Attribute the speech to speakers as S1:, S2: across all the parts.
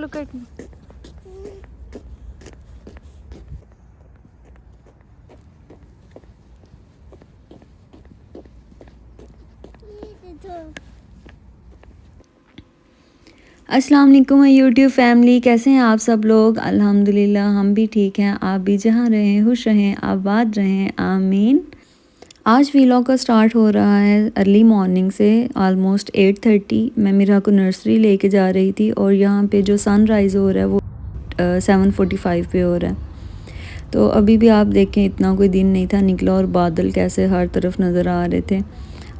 S1: look at me. अस्सलाम वालेकुम my YouTube family, कैसे हैं आप सब लोग। अल्हम्दुलिल्लाह हम भी ठीक हैं। आप भी जहाँ रहें खुश रहें, आबाद रहें, आमीन। आज व्लॉग का स्टार्ट हो रहा है अर्ली मॉर्निंग से, ऑलमोस्ट 8:30। मैं मीरा को नर्सरी लेके जा रही थी और यहाँ पे जो सनराइज़ हो रहा है वो 7:45 पे हो रहा है। तो अभी भी आप देखें इतना कोई दिन नहीं था निकला और बादल कैसे हर तरफ नज़र आ रहे थे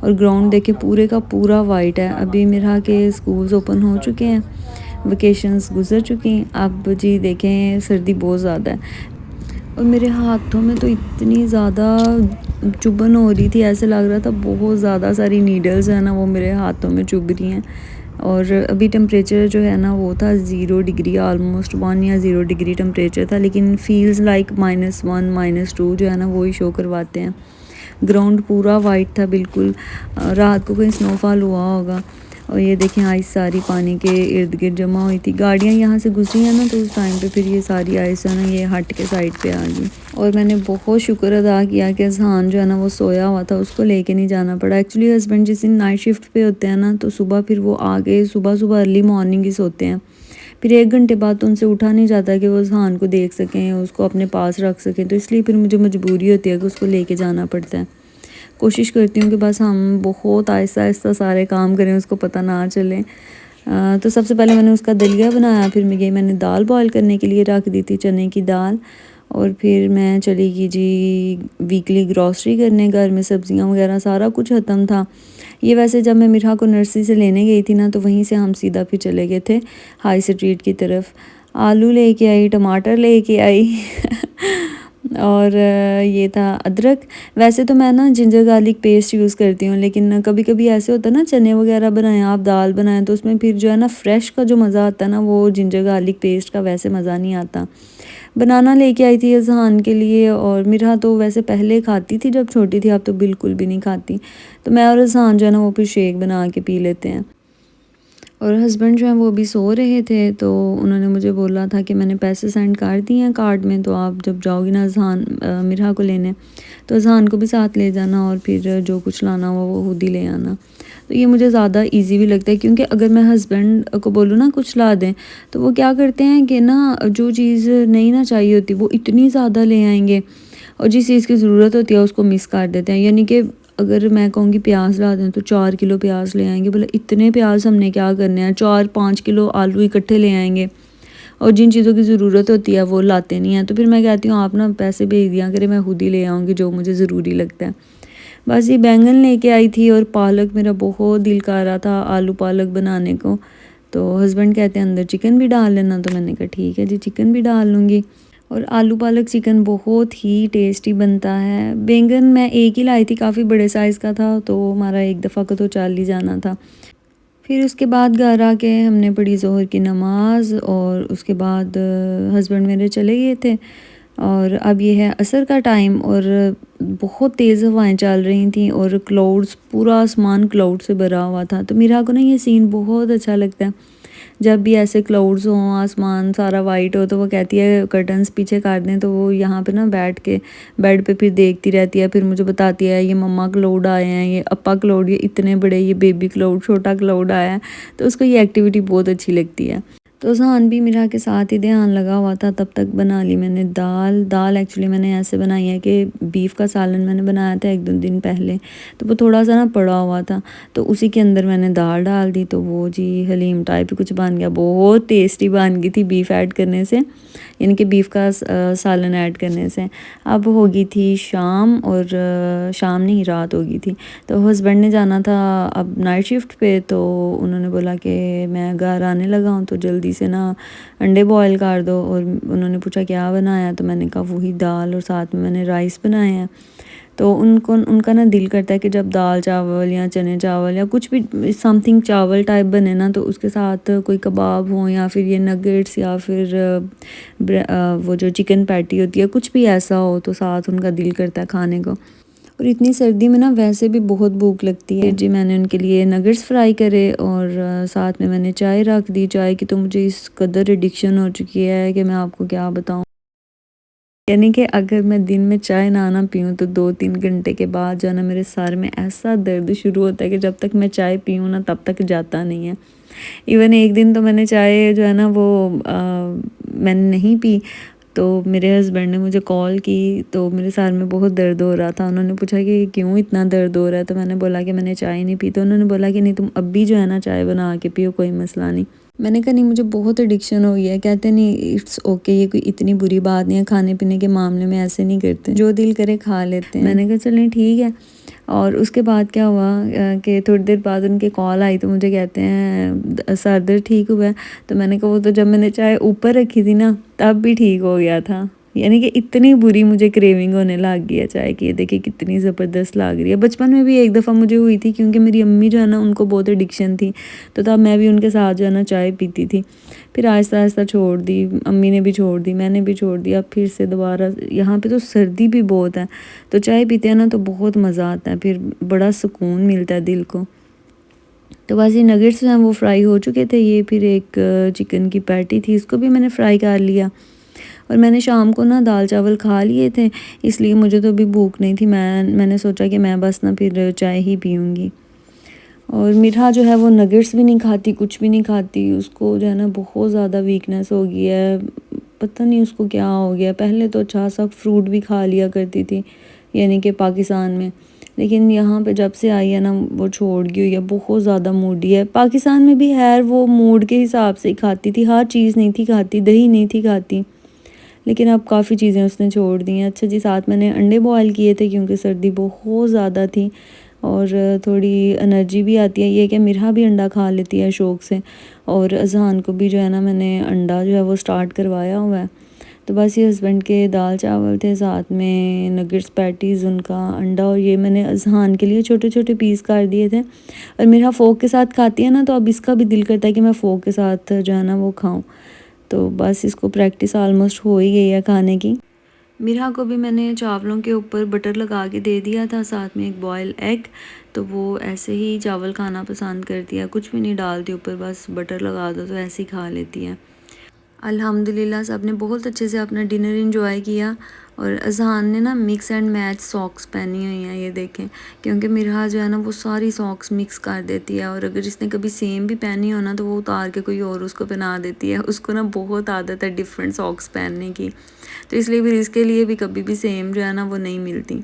S1: और ग्राउंड देखे पूरे का पूरा वाइट है। अभी मेरा के स्कूल्स ओपन हो चुके हैं, वेकेशंस गुजर चुकी हैं। अब जी देखें सर्दी बहुत ज़्यादा है और मेरे हाथों में तो इतनी ज़्यादा चुभन हो रही थी, ऐसे लग रहा था बहुत ज़्यादा सारी नीडल्स है ना वो मेरे हाथों में चुभ रही हैं। और अभी टेम्परेचर जो है ना वो था 0 डिग्री, ऑलमोस्ट 1 या 0 डिग्री टेम्परेचर था, लेकिन फील्स लाइक -1 -2 जो है ना वो ही शो करवाते हैं। ग्राउंड पूरा वाइट था बिल्कुल, रात को कहीं स्नोफॉल हुआ होगा। और ये देखें आइस सारी पानी के इर्द गिर्द जमा हुई थी। गाड़ियाँ यहाँ से गुजरी हैं ना तो उस टाइम पे फिर ये सारी आइस है ना ये हट के साइड पे आ गई। और मैंने बहुत शुक्र अदा किया कि जहान जो है ना वो सोया हुआ था, उसको लेके नहीं जाना पड़ा। एक्चुअली हस्बैंड जिस दिन नाइट शिफ्ट पे होते हैं ना तो सुबह फिर वो आगे सुबह सुबह अर्ली मॉर्निंग ही सोते हैं। फिर 1 घंटे बाद तो उनसे उठा नहीं जाता कि वो जहान को देख सकें, उसको अपने पास रख सकें। तो इसलिए फिर मुझे मजबूरी होती है कि उसको लेके जाना पड़ता है। कोशिश करती हूँ कि बस हम बहुत आहिस्ता आहिस्ता सारे काम करें, उसको पता ना चले। तो सबसे पहले मैंने उसका दलिया बनाया, फिर मैंने दाल बॉईल करने के लिए रख दी थी, चने की दाल। और फिर मैं चली गई जी वीकली ग्रॉसरी करने, घर में सब्जियां वगैरह सारा कुछ ख़त्म था। ये वैसे जब मैं मिठा को नर्सरी से लेने गई थी ना तो वहीं से हम सीधा फिर चले गए थे हाई स्ट्रीट की तरफ। आलू लेके आई, टमाटर लेके आई और ये था अदरक। वैसे तो मैं ना जिंजर गार्लिक पेस्ट यूज़ करती हूँ, लेकिन कभी कभी ऐसे होता है ना चने वगैरह बनाएं आप, दाल बनाएं, तो उसमें फिर जो है ना फ्रेश का जो मज़ा आता है ना वो जिंजर गार्लिक पेस्ट का वैसे मज़ा नहीं आता। बनाना लेके आई थी अजहान के लिए, और मिरा तो वैसे पहले खाती थी जब छोटी थी, अब तो बिल्कुल भी नहीं खाती। तो मैं और अजहान जो है ना वो फिर शेक बना के पी लेते हैं। और हस्बैंड जो है वो भी सो रहे थे, तो उन्होंने मुझे बोला था कि मैंने पैसे सेंड कर दिए हैं कार्ड में, तो आप जब जाओगी ना अजहान मिरा को लेने तो अजहान को भी साथ ले जाना और फिर जो कुछ लाना हो वो खुद ही ले आना। तो ये मुझे ज़्यादा इजी भी लगता है, क्योंकि अगर मैं हस्बैंड को बोलूँ ना कुछ ला दें तो वो क्या करते हैं कि ना जो चीज़ नहीं ना चाहिए होती वो इतनी ज़्यादा ले आएंगे, और जिस चीज़ की ज़रूरत होती है उसको मिस कर देते हैं। यानी कि अगर मैं कहूँगी प्याज ला दें तो 4 किलो प्याज ले आएंगे। बोले इतने प्याज हमने क्या करने हैं, 4-5 किलो आलू इकट्ठे ले आएंगे, और जिन चीज़ों की ज़रूरत होती है वो लाते नहीं हैं। तो फिर मैं कहती हूँ आप ना पैसे भेज दिया करें, मैं खुद ही ले आऊँगी जो मुझे ज़रूरी लगता है। बस ये बैंगन लेके आई थी और पालक, मेरा बहुत दिल कर रहा था आलू पालक बनाने को। तो हस्बैंड कहते हैं अंदर चिकन भी डाल लेना, तो मैंने कहा ठीक है जी चिकन भी डाल लूँगी। और आलू पालक चिकन बहुत ही टेस्टी बनता है। बैंगन मैं एक ही लाई थी, काफ़ी बड़े साइज़ का था, तो हमारा एक दफ़ा को तो चल ही जाना था। फिर उसके बाद घर आके हमने पढ़ी ज़ोहर की नमाज़, और उसके बाद हस्बैंड मेरे चले गए थे। और अब ये है असर का टाइम, और बहुत तेज़ हवाएं चल रही थी और क्लाउड्स, पूरा आसमान क्लाउड से भरा हुआ था। तो मेरा को ना ये सीन बहुत अच्छा लगता है जब भी ऐसे क्लाउड्स हों, आसमान सारा वाइट हो, तो वो कहती है कर्टन्स पीछे कर दें, तो वो यहाँ पे ना बैठ के बेड पे फिर देखती रहती है, फिर मुझे बताती है ये मम्मा क्लाउड आए हैं, ये अप्पा क्लाउड, ये इतने बड़े, ये बेबी क्लाउड, छोटा क्लाउड आया है। तो उसको ये एक्टिविटी बहुत अच्छी लगती है। तो जहान भी मेरा के साथ ही ध्यान लगा हुआ था, तब तक बना ली मैंने दाल एक्चुअली मैंने ऐसे बनाई है कि बीफ का सालन मैंने बनाया था 1-2 दिन पहले, तो वो थोड़ा सा ना पड़ा हुआ था, तो उसी के अंदर मैंने दाल डाल दी, तो वो जी हलीम टाइप कुछ बन गया। बहुत टेस्टी बन गई थी बीफ ऐड करने से, यानी कि बीफ का सालन ऐड करने से। अब हो गई थी शाम, और शाम नहीं रात हो गई थी। तो हस्बैंड ने जाना था अब नाइट शिफ्ट पे, तो उन्होंने बोला कि मैं घर आने लगा हूँ तो जल्दी से ना अंडे बॉईल कर दो। और उन्होंने पूछा क्या बनाया, तो मैंने कहा वही दाल और साथ में मैंने राइस बनाए हैं। तो उनका ना दिल करता है कि जब दाल चावल या चने चावल या कुछ भी समथिंग चावल टाइप बने ना, तो उसके साथ कोई कबाब हो या फिर ये नगेट्स या फिर वो जो चिकन पैटी होती है, कुछ भी ऐसा हो तो साथ उनका दिल करता है खाने को। और इतनी सर्दी में ना वैसे भी बहुत भूख लगती है। जी मैंने उनके लिए नगेट्स फ्राई करे और साथ में मैंने चाय रख दी। चाय की तो मुझे इस कदर एडिक्शन हो चुकी है कि मैं आपको क्या बताऊँ। यानी कि अगर मैं दिन में चाय ना पीऊँ तो 2-3 घंटे के बाद जो है ना मेरे सर में ऐसा दर्द शुरू होता है कि जब तक मैं चाय पीऊँ ना तब तक जाता नहीं है। इवन एक दिन तो मैंने चाय जो है ना वो मैंने नहीं पी, तो मेरे हस्बैंड ने मुझे कॉल की तो मेरे सर में बहुत दर्द हो रहा था। उन्होंने पूछा कि क्यों इतना दर्द हो रहा है, तो मैंने बोला कि मैंने चाय नहीं पी। तो उन्होंने बोला कि नहीं तुम अब भी जो है ना चाय बना के पियो, कोई मसला नहीं। मैंने कहा नहीं मुझे बहुत एडिक्शन हो गया है। कहते नहीं इट्स ओके, ये कोई इतनी बुरी बात नहीं है, खाने पीने के मामले में ऐसे नहीं करते, जो दिल करे खा लेते हैं। मैंने कहा चलें ठीक है। और उसके बाद क्या हुआ कि थोड़ी देर बाद उनके कॉल आई तो मुझे कहते हैं सर दर्द ठीक हुआ है। तो मैंने कहा वो तो जब मैंने चाय ऊपर रखी थी ना तब भी ठीक हो गया था। यानी कि इतनी बुरी मुझे क्रेविंग होने लग गई है चाय की। ये देखिए कितनी ज़बरदस्त लग रही है। बचपन में भी एक दफ़ा मुझे हुई थी क्योंकि मेरी अम्मी जो है ना उनको बहुत एडिक्शन थी, तो तब मैं भी उनके साथ जो है ना चाय पीती थी। फिर आहिस्ता आहिस्ता छोड़ दी, अम्मी ने भी छोड़ दी, मैंने भी छोड़ दिया। फिर से दोबारा यहाँ पे तो सर्दी भी बहुत है, तो चाय पीते हैं ना तो बहुत मज़ा आता है, फिर बड़ा सुकून मिलता है दिल को। तो बस ये नगेट्स हैं वो फ्राई हो चुके थे। ये फिर एक चिकन की पैटी थी, इसको भी मैंने फ्राई कर लिया। और मैंने शाम को ना दाल चावल खा लिए थे, इसलिए मुझे तो अभी भूख नहीं थी। मैंने सोचा कि मैं बस ना फिर चाय ही पीऊँगी। और मीठा जो है वो नगेट्स भी नहीं खाती, कुछ भी नहीं खाती। उसको जो है ना बहुत ज़्यादा वीकनेस हो गई है, पता नहीं उसको क्या हो गया। पहले तो अच्छा सा फ्रूट भी खा लिया करती थी, यानी कि पाकिस्तान में, लेकिन यहाँ पे जब से आई है ना वो छोड़ गई हुई है, बहुत ज़्यादा मूडी है। पाकिस्तान में भी है, वो मूड के हिसाब से ही खाती थी, हर चीज़ नहीं थी खाती, दही नहीं थी खाती, लेकिन अब काफ़ी चीज़ें उसने छोड़ दी हैं। अच्छा जी, साथ मैंने अंडे बॉयल किए थे क्योंकि सर्दी बहुत ज़्यादा थी और थोड़ी एनर्जी भी आती है। ये कि मिरहा भी अंडा खा लेती है शौक़ से, और अज़हान को भी जो है ना मैंने अंडा जो है वो स्टार्ट करवाया हुआ है। तो बस ये हस्बैंड के दाल चावल थे, साथ में नगेट्स पैटीज़, उनका अंडा, और ये मैंने अज़हान के लिए छोटे छोटे पीस कर दिए थे। और मिरहा फ़ोक के साथ खाती है ना, तो अब इसका भी दिल करता है कि मैं फ़ोक के साथ जो है ना वो खाऊँ। तो बस इसको प्रैक्टिस ऑलमोस्ट हो ही गई है खाने की। मिरहा को भी मैंने चावलों के ऊपर बटर लगा के दे दिया था, साथ में एक बॉयल एग। तो वो ऐसे ही चावल खाना पसंद करती है, कुछ भी नहीं डालती ऊपर, बस बटर लगा दो तो ऐसे ही खा लेती है। अल्हम्दुलिल्लाह सब ने बहुत अच्छे से अपना डिनर एंजॉय किया। और अज़हान ने ना मिक्स एंड मैच सॉक्स पहनी हुई हैं, ये देखें, क्योंकि मिरहा जो है ना वो सारी सॉक्स मिक्स कर देती है, और अगर जिसने कभी सेम भी पहनी हो ना तो वो उतार के कोई और उसको पहना देती है। उसको ना बहुत आदत है डिफरेंट सॉक्स पहनने की, तो इसलिए फिर इसके लिए भी कभी भी सेम जो है ना वो नहीं मिलती।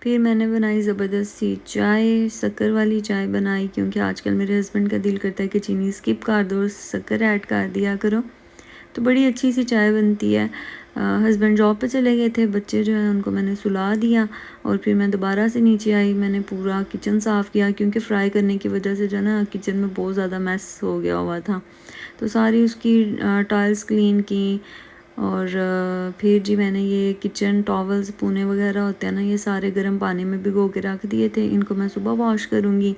S1: फिर मैंने बनाई ज़बरदस्त सी चाय, शक्कर वाली चाय बनाई, क्योंकि आजकल मेरे हस्बैंड का दिल करता है कि चीनी स्किप कर दो, शक्कर ऐड कर दिया करो। तो बड़ी अच्छी सी चाय बनती है। हस्बैंड जॉब पे चले गए थे, बच्चे जो हैं उनको मैंने सुला दिया, और फिर मैं दोबारा से नीचे आई। मैंने पूरा किचन साफ़ किया, क्योंकि फ्राई करने की वजह से जो है ना किचन में बहुत ज़्यादा मैस हो गया हुआ था। तो सारी उसकी टाइल्स क्लीन की, और फिर जी मैंने ये किचन टॉवल्स पूने वगैरह होते हैं ना, ये सारे गर्म पानी में भिगो के रख दिए थे। इनको मैं सुबह वॉश करूँगी।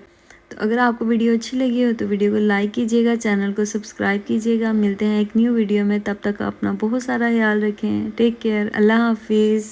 S1: तो अगर आपको वीडियो अच्छी लगी हो तो वीडियो को लाइक कीजिएगा, चैनल को सब्सक्राइब कीजिएगा। मिलते हैं एक न्यू वीडियो में, तब तक अपना बहुत सारा ख्याल रखें। टेक केयर, अल्लाह हाफिज़।